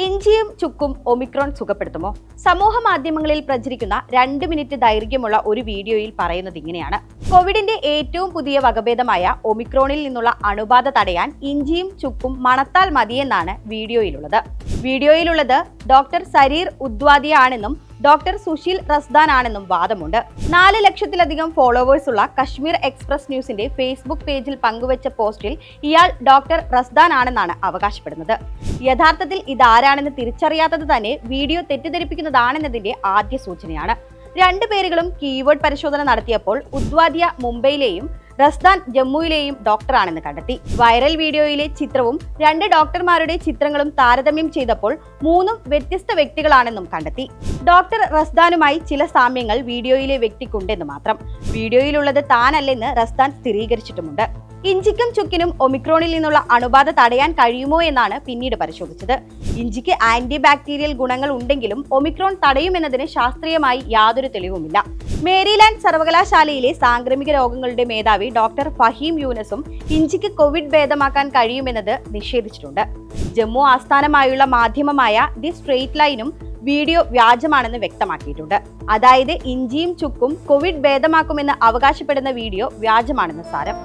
ഇഞ്ചിയും ചുക്കും ഒമിക്രോൺ സുഖപ്പെടുത്തുമോ? സമൂഹ മാധ്യമങ്ങളിൽ പ്രചരിക്കുന്ന 2 മിനിറ്റ് ദൈർഘ്യമുള്ള ഒരു വീഡിയോയിൽ പറയുന്നത് ഇങ്ങനെയാണ്: കോവിഡിന്റെ ഏറ്റവും പുതിയ വകഭേദമായ ഒമിക്രോണിൽ നിന്നുള്ള അണുബാധ തടയാൻ ഇഞ്ചിയും ചുക്കും മണത്താൽ മതിയെന്നാണ് വീഡിയോയിലുള്ളത് ഡോക്ടർ സരീർ ഉദ്വാദിയ ആണെന്നും ഡോക്ടർ സുശീൽ റസ്ദാൻ ആണെന്നും വാദമുണ്ട്. 4 ലക്ഷത്തിലധികം ഫോളോവേഴ്സ് ഉള്ള കശ്മീർ എക്സ്പ്രസ് ന്യൂസിന്റെ ഫേസ്ബുക്ക് പേജിൽ പങ്കുവച്ച പോസ്റ്റിൽ ഇയാൾ ഡോക്ടർ റസ്ദാൻ ആണെന്നാണ് അവകാശപ്പെടുന്നത്. യഥാർത്ഥത്തിൽ ഇതാരാണെന്ന് തിരിച്ചറിയാത്തത് തന്നെ വീഡിയോ തെറ്റിദ്ധരിപ്പിക്കുന്നതാണെന്നതിന്റെ ആദ്യ സൂചനയാണ്. 2 പേരുകളും കീവേഡ് പരിശോധന നടത്തിയപ്പോൾ ഉദ്വാദിയ മുംബൈയിലെയും റസ്ദാൻ ജമ്മുവിലെയും ഡോക്ടറാണെന്ന് കണ്ടെത്തി. വൈറൽ വീഡിയോയിലെ ചിത്രവും 2 ഡോക്ടർമാരുടെ ചിത്രങ്ങളും താരതമ്യം ചെയ്തപ്പോൾ 3 വ്യത്യസ്ത വ്യക്തികളാണെന്നും കണ്ടെത്തി. ഡോക്ടർ റസ്ദാനുമായി ചില സാമ്യങ്ങൾ വീഡിയോയിലെ വ്യക്തിക്കുണ്ടെന്ന് മാത്രം. വീഡിയോയിലുള്ളത് താനല്ലെന്ന് റസ്ദാൻ സ്ഥിരീകരിച്ചിട്ടുമുണ്ട്. ഇഞ്ചിക്കും ചുക്കിനും ഒമിക്രോണിൽ നിന്നുള്ള അണുബാധ തടയാൻ കഴിയുമോ എന്നാണ് പിന്നീട് പരിശോധിച്ചത്. ഇഞ്ചിക്ക് ആന്റി ബാക്ടീരിയൽ ഗുണങ്ങൾ ഉണ്ടെങ്കിലും ഒമിക്രോൺ തടയുമെന്നതിന് ശാസ്ത്രീയമായി യാതൊരു തെളിവുമില്ല. മേരിലാൻഡ് സർവകലാശാലയിലെ സാംക്രമിക രോഗങ്ങളുടെ മേധാവി ഡോക്ടർ ഫഹീം യൂനസും ഇഞ്ചിക്ക് കോവിഡ് ഭേദമാക്കാൻ കഴിയുമെന്നത് നിഷേധിച്ചിട്ടുണ്ട്. ജമ്മു ആസ്ഥാനമായുള്ള മാധ്യമമായ ദി സ്ട്രെയിറ്റ് ലൈനും വീഡിയോ വ്യാജമാണെന്ന് വ്യക്തമാക്കിയിട്ടുണ്ട്. അതായത് ഇഞ്ചിയും ചുക്കും കോവിഡ് ഭേദമാക്കുമെന്ന് അവകാശപ്പെടുന്ന വീഡിയോ വ്യാജമാണെന്ന് സാരം.